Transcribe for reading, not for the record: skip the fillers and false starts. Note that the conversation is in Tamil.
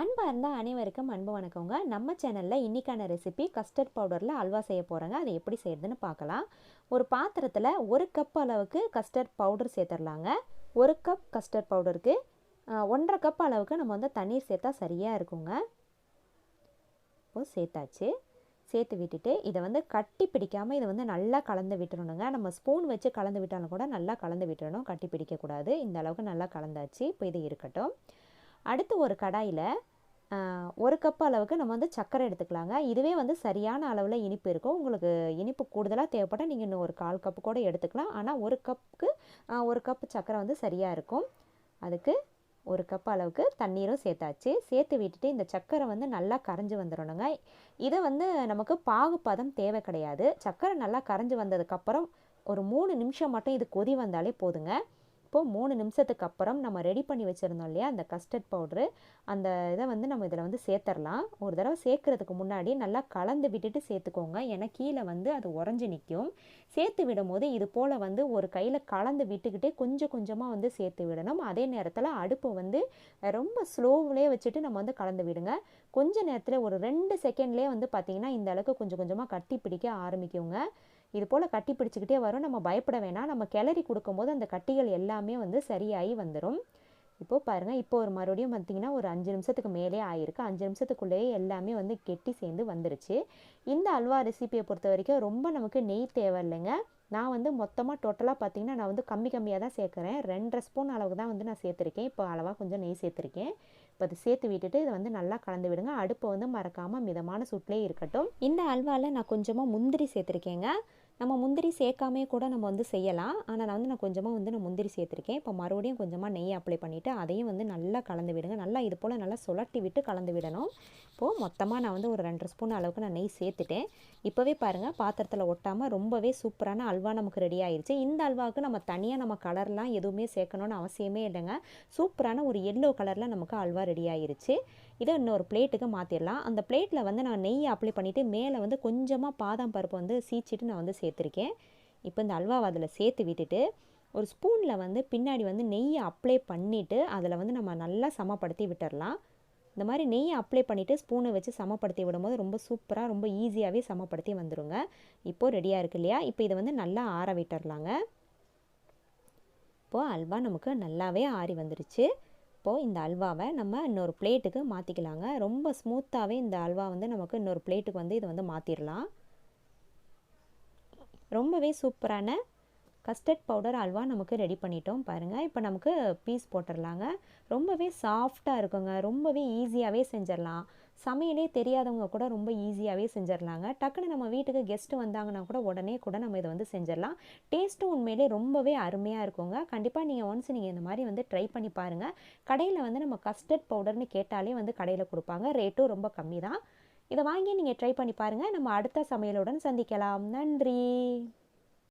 அன்பார்ந்த அனைவருக்கும் அன்பு வணக்கங்க. நம்ம சேனலில் இன்றைக்கான ரெசிபி கஸ்டர்ட் பவுடரில் அல்வா செய்ய போகிறேங்க. அதை எப்படி செய்யறதுன்னு பார்க்கலாம். ஒரு பாத்திரத்தில் 1 கப் அளவுக்கு கஸ்டர்ட் பவுடர் சேர்த்துடலாங்க. 1 கப் கஸ்டர்ட் பவுடருக்கு 1.5 கப் அளவுக்கு நம்ம வந்து தண்ணீர் சேர்த்தா சரியாக இருக்குங்க. இப்போது சேர்த்தாச்சு. சேர்த்து விட்டுட்டு இதை வந்து கட்டி பிடிக்காமல் இதை வந்து நல்லா கலந்து விட்டுறணுங்க. நம்ம ஸ்பூன் வச்சு கலந்து விட்டாலும் கூட நல்லா கலந்து விட்டுறணும், கட்டி பிடிக்கக்கூடாது. இந்த அளவுக்கு நல்லா கலந்தாச்சு. இப்போ இது இருக்கட்டும். அடுத்து ஒரு கடாயில் 1 கப் அளவுக்கு நம்ம வந்து சர்க்கரை எடுத்துக்கலாங்க. இதுவே வந்து சரியான அளவில் இனிப்பு இருக்கும். உங்களுக்கு இனிப்பு கூடுதலாக தேவைப்பட்டால் நீங்கள் இன்னும் ஒரு 1/4 கப்பு கூட எடுத்துக்கலாம். ஆனால் 1 கப்புக்கு 1 கப் சர்க்கரை வந்து சரியாக இருக்கும். அதுக்கு 1 கப் அளவுக்கு தண்ணீரும் சேர்த்தாச்சு. சேர்த்து விட்டுட்டு இந்த சர்க்கரை வந்து நல்லா கரைஞ்சி வந்துடணுங்க. இதை வந்து நமக்கு பாகுப்பதம் தேவை கிடையாது. சர்க்கரை நல்லா கரைஞ்சி வந்ததுக்கப்புறம் ஒரு 3 நிமிஷம் மட்டும் இது கொதி வந்தாலே போதுங்க. இப்போது 3 நிமிஷத்துக்கு அப்புறம் நம்ம ரெடி பண்ணி வச்சுருந்தோம் இல்லையா அந்த கஸ்டர்ட் பவுட்ரு, அந்த இதை வந்து நம்ம இதில் வந்து சேர்த்துடலாம். ஒரு தடவை சேர்க்குறதுக்கு முன்னாடி நல்லா கலந்து விட்டுட்டு சேர்த்துக்கோங்க. ஏன்னா கீழே வந்து அது உறைஞ்சி நிற்கும். சேர்த்து விடும்போது இது போல் வந்து ஒரு கையில் கலந்து விட்டுக்கிட்டே கொஞ்சம் கொஞ்சமாக வந்து சேர்த்து விடணும். அதே நேரத்தில் அடுப்பை வந்து ரொம்ப ஸ்லோவிலே வச்சுட்டு நம்ம வந்து கலந்து விடுங்க. கொஞ்ச நேரத்தில் ஒரு 2 செகண்ட்லேயே வந்து பார்த்திங்கன்னா இந்த அளவுக்கு கொஞ்சம் கொஞ்சமாக கட்டி பிடிக்க ஆரம்பிக்குங்க. இது போல் கட்டி பிடிச்சிக்கிட்டே வரும். நம்ம பயப்பட வேணாம். நம்ம கிளறி கொடுக்கும்போது அந்த கட்டிகள் எல்லாமே வந்து சரியாகி வந்துடும். இப்போது பாருங்கள், இப்போ ஒரு மறுபடியும் பார்த்திங்கன்னா ஒரு 5 நிமிஷத்துக்கு மேலே ஆகிருக்கு. 5 நிமிஷத்துக்குள்ளேயே எல்லாமே வந்து கெட்டி சேர்ந்து வந்துருச்சு. இந்த அல்வா ரெசிபியை பொறுத்த வரைக்கும் ரொம்ப நமக்கு நெய் தேவை இல்லைங்க. நான் வந்து மொத்தமாக டோட்டலாக பார்த்திங்கன்னா நான் வந்து கம்மியாக தான் சேர்க்குறேன். 2.5 ஸ்பூன் அளவுக்கு தான் வந்து நான் சேர்த்துருக்கேன். இப்போ அளவாக கொஞ்சம் நெய் சேர்த்துருக்கேன். இப்போ அதை சேர்த்து விட்டுட்டு இதை வந்து நல்லா கலந்து விடுங்க. அடுப்பை வந்து மறக்காமல் மிதமான சூட்லேயே இருக்கட்டும். இந்த அல்வாவில் நான் கொஞ்சமாக முந்திரி சேர்த்துருக்கேங்க. நம்ம முந்திரி சேர்க்காமே கூட நம்ம வந்து செய்யலாம். ஆனால் நான் கொஞ்சமாக வந்து நான் முந்திரி சேர்த்துருக்கேன். இப்போ மறுபடியும் கொஞ்சமாக நெய் அப்ளை பண்ணிவிட்டு அதையும் வந்து நல்லா கலந்து விடுங்க. நல்லா இது போல் நல்லா சுழட்டி விட்டு கலந்து விடணும். இப்போது மொத்தமாக நான் வந்து ஒரு 2.5 ஸ்பூன் அளவுக்கு நான் நெய் சேர்த்துட்டேன். இப்போவே பாருங்கள், பாத்திரத்தில் ஒட்டாமல் ரொம்பவே சூப்பரான அல்வா நமக்கு ரெடி ஆயிடுச்சு. இந்த அல்வாவுக்கு நம்ம தனியாக நம்ம கலர்லாம் எதுவுமே சேர்க்கணும்னு அவசியமே இல்லைங்க. சூப்பரான ஒரு எல்லோ கலரில் நமக்கு அல்வா ரெடி ஆயிடுச்சு. இதை இன்னொரு பிளேட்டுக்கு மாற்றிடலாம். அந்த பிளேட்டில் வந்து நான் நெய் அப்ளை பண்ணிவிட்டு மேலே வந்து கொஞ்சமாக பாதாம் பருப்பு வந்து சீச்சிட்டு நான் வந்து சேர்த்துருக்கேன். இப்போ இந்த அல்வாவை அதில் சேர்த்து விட்டுட்டு ஒரு ஸ்பூனில் வந்து பின்னாடி வந்து நெய்யை அப்ளை பண்ணிவிட்டு அதில் வந்து நம்ம நல்லா சமப்படுத்தி விட்டுடலாம். இந்த மாதிரி நெய்யை அப்ளை பண்ணிவிட்டு ஸ்பூனை வச்சு சமப்படுத்தி விடும்போது ரொம்ப சூப்பராக ரொம்ப ஈஸியாகவே சமப்படுத்தி வந்துடுங்க. இப்போது ரெடியாக இருக்கு இல்லையா? இப்போ இதை வந்து நல்லா ஆற விட்டுடலாங்க. இப்போது அல்வா நமக்கு நல்லாவே ஆறி வந்துருச்சு. இப்போது இந்த அல்வாவை நம்ம இன்னொரு பிளேட்டுக்கு மாற்றிக்கலாங்க. ரொம்ப ஸ்மூத்தாகவே இந்த அல்வா வந்து நமக்கு இன்னொரு பிளேட்டுக்கு வந்து இதை வந்து மாற்றிடலாம். ரொம்பவே சூப்பரான கஸ்டர்ட் பவுடர் அல்வா நமக்கு ரெடி பண்ணிட்டோம் பாருங்கள். இப்போ நமக்கு பீஸ் போட்டுடலாங்க. ரொம்பவே சாஃப்டாக இருக்குங்க. ரொம்பவே ஈஸியாகவே செஞ்சிடலாம். சமையலே தெரியாதவங்க கூட ரொம்ப ஈஸியாகவே செஞ்சிடலாங்க. டக்குன்னு நம்ம வீட்டுக்கு கெஸ்ட்டு வந்தாங்கன்னா கூட உடனே கூட நம்ம இதை வந்து செஞ்சிடலாம். டேஸ்ட்டும் உண்மையிலே ரொம்பவே அருமையாக இருக்குங்க. கண்டிப்பாக நீங்கள் இந்த மாதிரி வந்து ட்ரை பண்ணி பாருங்கள். கடையில் வந்து நம்ம கஸ்டர்ட் பவுடர்னு கேட்டாலே வந்து கடையில் கொடுப்பாங்க. ரேட்டும் ரொம்ப கம்மி தான். இதை வாங்கி நீங்கள் ட்ரை பண்ணி பாருங்கள். நம்ம அடுத்த சமையலுடன் சந்திக்கலாம். நன்றி.